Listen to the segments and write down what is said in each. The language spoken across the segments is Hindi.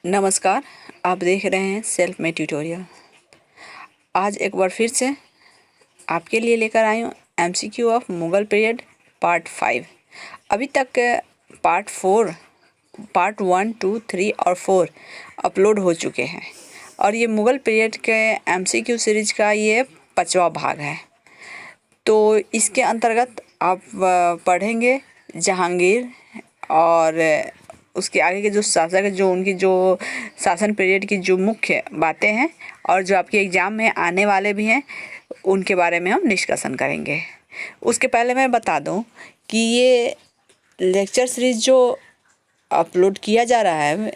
नमस्कार। आप देख रहे हैं सेल्फ मेड ट्यूटोरियल। आज एक बार फिर से आपके लिए लेकर आई हूँ MCQ of Mughal period part 5। अभी तक पार्ट 1, 2, 3 और 4 अपलोड हो चुके हैं और ये मुग़ल पीरियड के एमसीक्यू सीरीज़ का ये 5वां भाग है। तो इसके अंतर्गत आप पढ़ेंगे जहांगीर और उसके आगे के जो शासक जो उनकी जो शासन पीरियड की जो मुख्य बातें हैं और जो आपके एग्ज़ाम में आने वाले भी हैं उनके बारे में हम डिस्कशन करेंगे। उसके पहले मैं बता दूं कि ये लेक्चर सीरीज़ जो अपलोड किया जा रहा है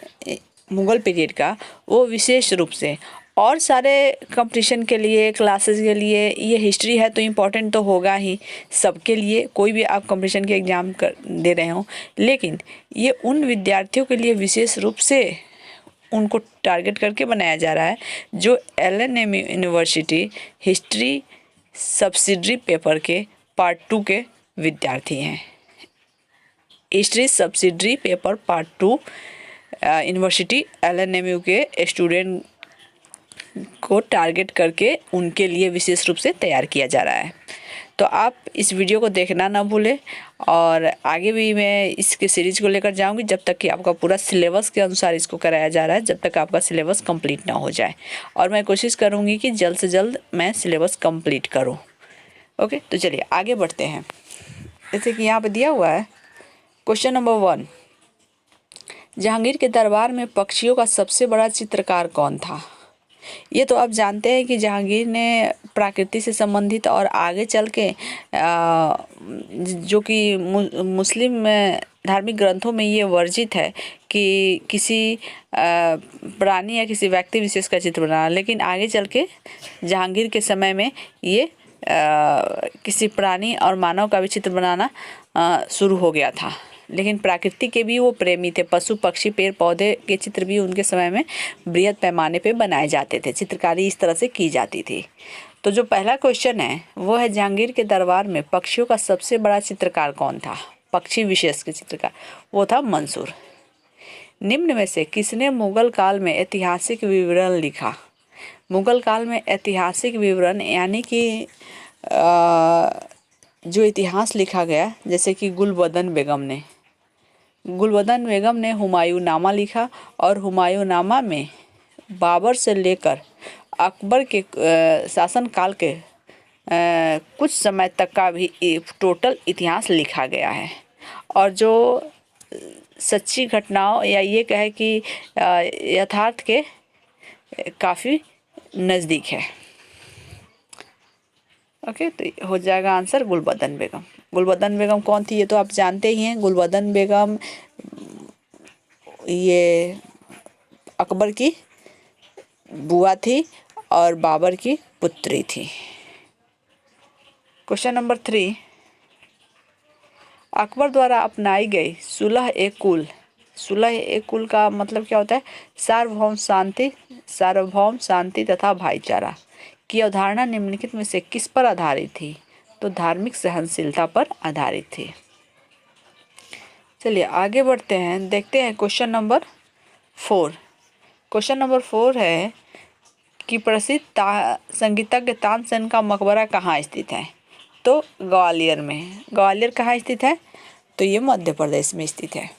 मुग़ल पीरियड का, वो विशेष रूप से और सारे कंपटीशन के लिए क्लासेस के लिए, ये हिस्ट्री है तो इम्पोर्टेंट तो होगा ही सबके लिए, कोई भी आप कंपटीशन के एग्ज़ाम दे रहे हो, लेकिन ये उन विद्यार्थियों के लिए विशेष रूप से उनको टारगेट करके बनाया जा रहा है जो LNM university history subsidiary paper के पार्ट 2 के विद्यार्थी हैं। History subsidiary paper part 2 university LNMU के स्टूडेंट को टारगेट करके उनके लिए विशेष रूप से तैयार किया जा रहा है। तो आप इस वीडियो को देखना ना भूलें और आगे भी मैं इसके सीरीज़ को लेकर जाऊंगी जब तक कि आपका पूरा सिलेबस के अनुसार इसको कराया जा रहा है, जब तक आपका सिलेबस कंप्लीट ना हो जाए। और मैं कोशिश करूंगी कि जल्द से जल्द मैं सिलेबस कंप्लीट करूं। ओके, तो चलिए आगे बढ़ते हैं। जैसे कि यहाँ पर दिया हुआ है क्वेश्चन नंबर 1, जहांगीर के दरबार में पक्षियों का सबसे बड़ा चित्रकार कौन था? ये तो आप जानते हैं कि जहांगीर ने प्रकृति से संबंधित और आगे चल के जो कि मुस्लिम धार्मिक ग्रंथों में ये वर्जित है कि किसी प्राणी या किसी व्यक्ति विशेष का चित्र बनाना, लेकिन आगे चल के जहांगीर के समय में ये किसी प्राणी और मानव का भी चित्र बनाना शुरू हो गया था। लेकिन प्रकृति के भी वो प्रेमी थे, पशु पक्षी पेड़ पौधे के चित्र भी उनके समय में बृहद पैमाने पे बनाए जाते थे, चित्रकारी इस तरह से की जाती थी। तो जो पहला क्वेश्चन है वो है जहांगीर के दरबार में पक्षियों का सबसे बड़ा चित्रकार कौन था? पक्षी विशेष के चित्रकार वो था मंसूर। निम्न में से किसने मुगल काल में ऐतिहासिक विवरण लिखा? मुगल काल में ऐतिहासिक विवरण यानी कि जो इतिहास लिखा गया, जैसे कि गुलबदन बेगम ने हुमायूंनामा लिखा और हुमायूंनामा में बाबर से लेकर अकबर के शासनकाल के कुछ समय तक का भी टोटल इतिहास लिखा गया है और जो सच्ची घटनाओं या ये कहे कि यथार्थ के काफ़ी नज़दीक है। ओके, तो हो जाएगा आंसर गुलबदन बेगम। गुलबदन बेगम कौन थी ये तो आप जानते ही हैं। गुलबदन बेगम ये अकबर की बुआ थी और बाबर की पुत्री थी। क्वेश्चन नंबर 3, अकबर द्वारा अपनाई गई सुलह-ए-कुल का मतलब क्या होता है? सार्वभौम शांति तथा भाईचारा की अवधारणा निम्नलिखित में से किस पर आधारित थी? तो धार्मिक सहनशीलता पर आधारित थी। चलिए आगे बढ़ते हैं, देखते हैं क्वेश्चन नंबर 4। क्वेश्चन नंबर 4 है कि प्रसिद्ध संगीतज्ञ तानसेन का मकबरा कहाँ स्थित है? तो ग्वालियर में। ग्वालियर कहाँ स्थित है? तो ये मध्य प्रदेश में स्थित है।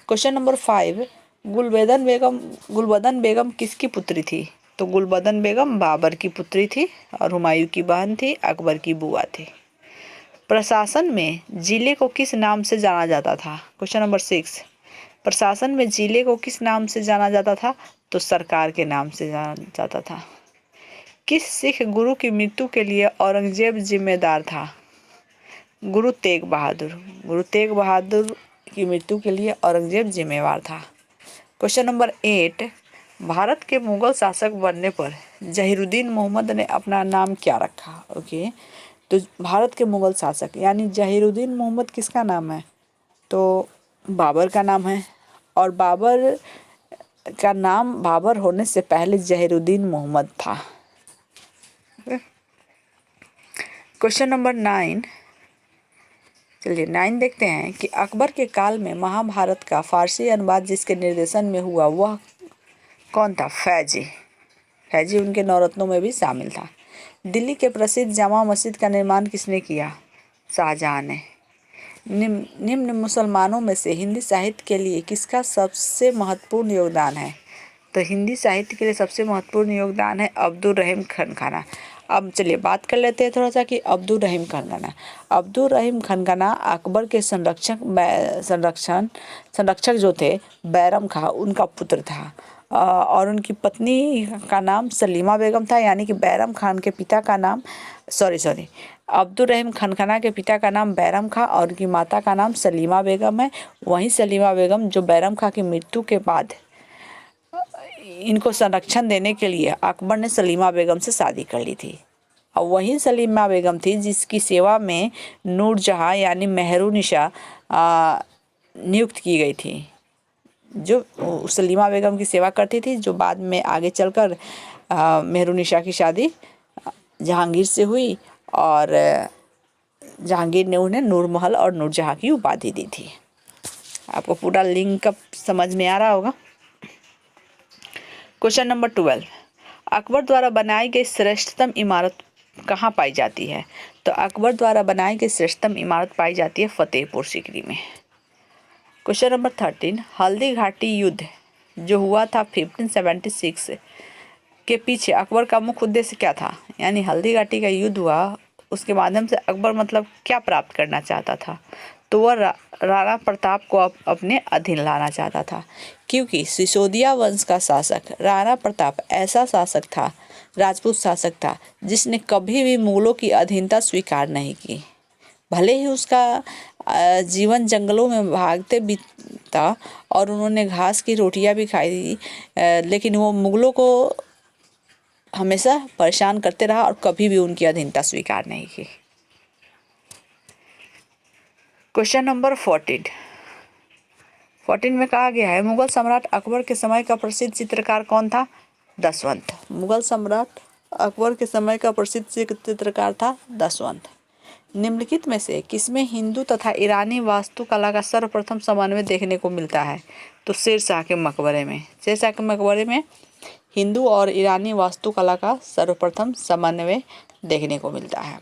क्वेश्चन नंबर 5, गुलबदन बेगम किसकी पुत्री थी? तो गुलबदन बेगम बाबर की पुत्री थी और हुमायूं की बहन थी, अकबर की बुआ थी। प्रशासन में जिले को किस नाम से जाना जाता था? क्वेश्चन नंबर 6, प्रशासन में जिले को किस नाम से जाना जाता था? तो सरकार के नाम से जाना जाता था। किस सिख गुरु की मृत्यु के लिए औरंगजेब जिम्मेदार था? गुरु तेग बहादुर की मृत्यु के लिए औरंगजेब जिम्मेवार था। क्वेश्चन नंबर 8, भारत के मुगल शासक बनने पर जहीरुद्दीन मोहम्मद ने अपना नाम क्या रखा? ओके, तो भारत के मुगल शासक यानी जहीरुद्दीन मोहम्मद किसका नाम है? तो बाबर का नाम है और बाबर का नाम बाबर होने से पहले जहीरुद्दीन मोहम्मद था। क्वेश्चन नंबर 9, चलिए 9 देखते हैं कि अकबर के काल में महाभारत का फारसी अनुवाद जिसके निर्देशन में हुआ वह कौन था? फैजी। फैजी उनके नवरत्नों में भी शामिल था। दिल्ली के प्रसिद्ध जामा मस्जिद का निर्माण किसने किया? शाहजहां ने। निम्न मुसलमानों में से हिंदी साहित्य के लिए किसका सबसे महत्वपूर्ण योगदान है? तो हिंदी साहित्य के लिए सबसे महत्वपूर्ण योगदान है अब्दुल रहीम खनखाना। अब चलिए बात कर लेते हैं थोड़ा सा कि अब्दुल रहीम खनखाना। अब्दुल रहीम खनखाना अकबर के संरक्षक जो थे बैरम खां उनका पुत्र था और उनकी पत्नी का नाम सलीमा बेगम था, यानी कि बैरम खान के पिता का नाम अब्दुल रहीम खनखाना के पिता का नाम बैरम खां और उनकी माता का नाम सलीमा बेगम है। वहीं सलीमा बेगम जो बैरम खां की मृत्यु के बाद इनको संरक्षण देने के लिए अकबर ने सलीमा बेगम से शादी कर ली थी और वही सलीमा बेगम थी जिसकी सेवा में नूरजहां यानी मेहरुनिशा नियुक्त की गई थी, जो सलीमा बेगम की सेवा करती थी, जो बाद में आगे चलकर मेहरुनिशा की शादी जहांगीर से हुई और जहांगीर ने उन्हें नूरमहल और नूरजहां की उपाधि दी थी। आपको पूरा लिंक अब समझ में आ रहा होगा। क्वेश्चन नंबर 12, अकबर द्वारा बनाई गई श्रेष्ठतम इमारत कहाँ पाई जाती है? तो अकबर द्वारा बनाई गई श्रेष्ठतम इमारत पाई जाती है फतेहपुर सीकरी में। क्वेश्चन नंबर 13, हल्दी घाटी युद्ध जो हुआ था 1576 के पीछे अकबर का मुख्य उद्देश्य क्या था? यानी हल्दी घाटी का युद्ध हुआ, उसके माध्यम से अकबर मतलब क्या प्राप्त करना चाहता था? तो वह राणा प्रताप को अपने अधीन लाना चाहता था, क्योंकि सिसोदिया वंश का शासक राणा प्रताप ऐसा शासक था, राजपूत शासक था, जिसने कभी भी मुगलों की अधीनता स्वीकार नहीं की। भले ही उसका जीवन जंगलों में भागते बीता और उन्होंने घास की रोटियां भी खाई, लेकिन वो मुगलों को हमेशा परेशान करते रहा और कभी भी उनकी अधीनता स्वीकार नहीं की। क्वेश्चन नंबर 14 में कहा गया है मुगल सम्राट अकबर के समय का प्रसिद्ध चित्रकार कौन था? दसवंत। मुगल सम्राट अकबर के समय का प्रसिद्ध चित्रकार था दसवंत। निम्नलिखित में से किसमें हिंदू तथा ईरानी वास्तुकला का सर्वप्रथम समन्वय देखने को मिलता है? तो शेरशाह के मकबरे में। शेरशाह के मकबरे में हिंदू और ईरानी वास्तुकला का सर्वप्रथम समन्वय देखने को मिलता है।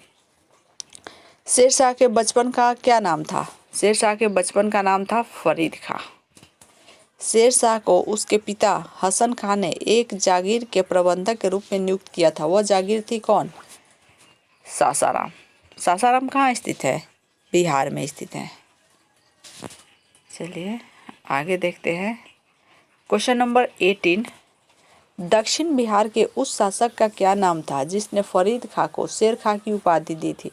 शेरशाह के बचपन का क्या नाम था? शेरशाह के बचपन का नाम था फरीद खां। शेरशाह को उसके पिता हसन खां ने एक जागीर के प्रबंधक के रूप में नियुक्त किया था। वह जागीर थी कौन? सासाराम। सासाराम कहाँ स्थित है? बिहार में स्थित है। चलिए आगे देखते हैं। क्वेश्चन नंबर 18, दक्षिण बिहार के उस शासक का क्या नाम था जिसने फरीद खां को शेर खां की उपाधि दी थी?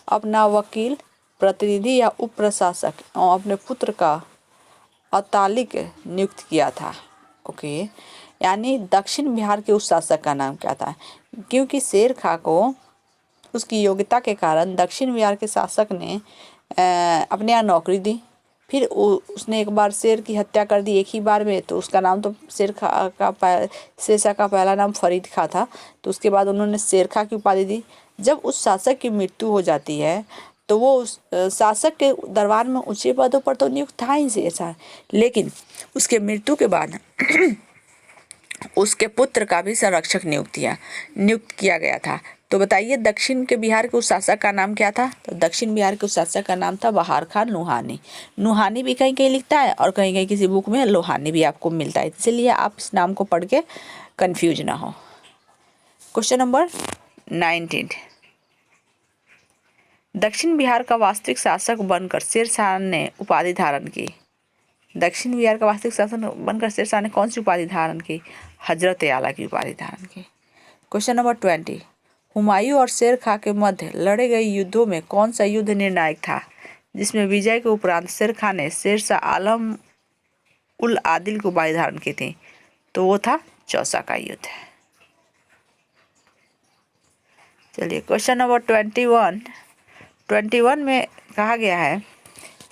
अपना वकील, प्रतिनिधि या उप प्रशासक और अपने पुत्र का अतालिक नियुक्त किया था। ओके, यानी दक्षिण बिहार के उस शासक का नाम क्या था? क्योंकि शेर खां को उसकी योग्यता के कारण दक्षिण बिहार के शासक ने अपने यहाँ नौकरी दी। फिर उसने एक बार शेर की हत्या कर दी एक ही बार में, तो उसका नाम तो शेरशाह का पहला नाम फरीद खां था, तो उसके बाद उन्होंने शेर खां की उपाधि दी। जब उस शासक की मृत्यु हो जाती है तो वो उस शासक के दरबार में ऊंचे पदों पर तो नियुक्त था ही शेरशाह, लेकिन उसके मृत्यु के बाद उसके पुत्र का भी संरक्षक नियुक्त किया गया था। तो बताइए दक्षिण के बिहार के उस शासक का नाम क्या था? तो दक्षिण बिहार के उस शासक का नाम था बहार खान लोहानी। लोहानी भी कहीं कहीं लिखता है और कहीं कहीं किसी बुक में लोहानी भी आपको मिलता है, इसलिए आप इस नाम को पढ़ के कंफ्यूज ना हो। क्वेश्चन नंबर 19, दक्षिण बिहार का वास्तविक शासक बनकर शेरशाह ने उपाधि धारण की। दक्षिण बिहार का वास्तविक शासक बनकर शेरशाह ने कौन सी उपाधि धारण की? हजरत आला की उपाधि धारण की। क्वेश्चन नंबर 20, हुमायूं और शेर खां के मध्य लड़े गए युद्धों में कौन सा युद्ध निर्णायक था, जिसमें विजय के उपरांत शेर खां ने शेरशाह आलम उल आदिल की उपाधि धारण की थी? तो वो था चौसा का युद्ध। चलिए क्वेश्चन नंबर 21 में कहा गया है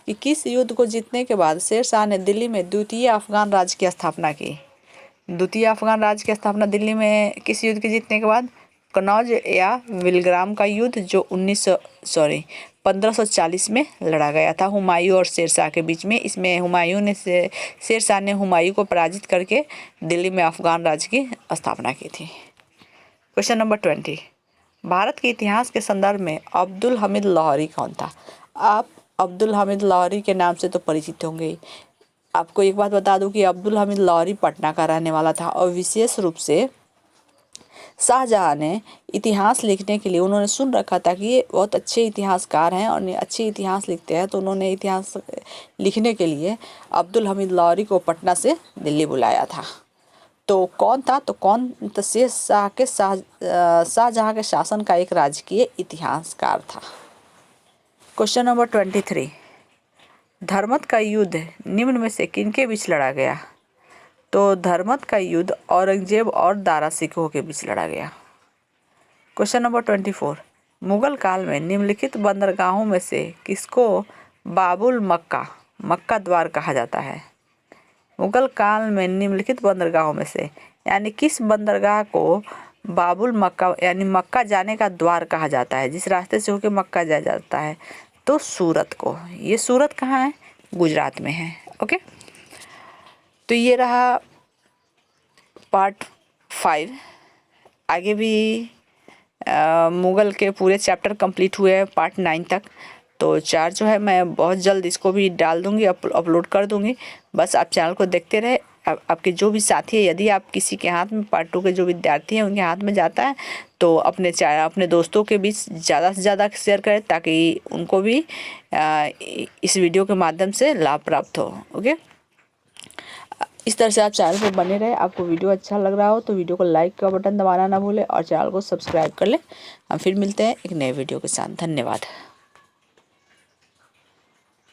कि किस युद्ध को जीतने के बाद शेरशाह ने दिल्ली में द्वितीय अफगान राज्य की स्थापना की? द्वितीय अफगान राज्य की स्थापना दिल्ली में किस युद्ध के जीतने के बाद? कनौज या विलग्राम का युद्ध, जो 1540 में लड़ा गया था हुमायूं और शेरशाह के बीच में। इसमें हुमायूं ने शेरशाह ने हुमायूं को पराजित करके दिल्ली में अफगान राज्य की स्थापना की थी। क्वेश्चन नंबर 20, भारत के इतिहास के संदर्भ में अब्दुल हमीद लाहौरी कौन था? आप अब्दुल हमीद लाहौरी के नाम से तो परिचित होंगे। आपको एक बात बता दूं कि अब्दुल हमीद लाहौरी पटना का रहने वाला था और विशेष रूप से शाहजहां ने इतिहास लिखने के लिए, उन्होंने सुन रखा था कि ये बहुत अच्छे इतिहासकार हैं और अच्छे इतिहास लिखते हैं, तो उन्होंने इतिहास लिखने के लिए अब्दुल हमीद लाहौरी को पटना से दिल्ली बुलाया था। तो कौन था? तो शाहजहां के शासन का एक राजकीय इतिहासकार था। क्वेश्चन नंबर 23, धर्मत का युद्ध निम्न में से किनके बीच लड़ा गया? तो धर्मत का युद्ध औरंगजेब और दारा सिकोह के बीच लड़ा गया। क्वेश्चन नंबर 24, मुगल काल में निम्नलिखित बंदरगाहों में से किसको बाबुल मक्का द्वार कहा जाता है? मुगल काल में निम्नलिखित बंदरगाहों में से यानी किस बंदरगाह को बाबुल मक्का यानी मक्का जाने का द्वार कहा जाता है, जिस रास्ते से होकर मक्का जाया जाता है? तो सूरत को। ये सूरत कहाँ है? गुजरात में है। ओके, तो ये रहा पार्ट 5। आगे भी मुगल के पूरे चैप्टर कंप्लीट हुए हैं पार्ट 9 तक। तो 4 जो है मैं बहुत जल्द इसको भी डाल दूंगी, अपलोड कर दूंगी। बस आप चैनल को देखते रहे। आपके जो भी साथी है, यदि आप किसी के हाथ में पार्ट 2 के जो विद्यार्थी हैं उनके हाथ में जाता है तो अपने दोस्तों के बीच ज़्यादा से ज़्यादा शेयर करें ताकि उनको भी इस वीडियो के माध्यम से लाभ प्राप्त हो। ओके, इस तरह से आप चैनल पर बने रहे। आपको वीडियो अच्छा लग रहा हो तो वीडियो को लाइक का बटन दबाना ना भूलें और चैनल को सब्सक्राइब कर लें। हम फिर मिलते हैं एक नए वीडियो के साथ। धन्यवाद।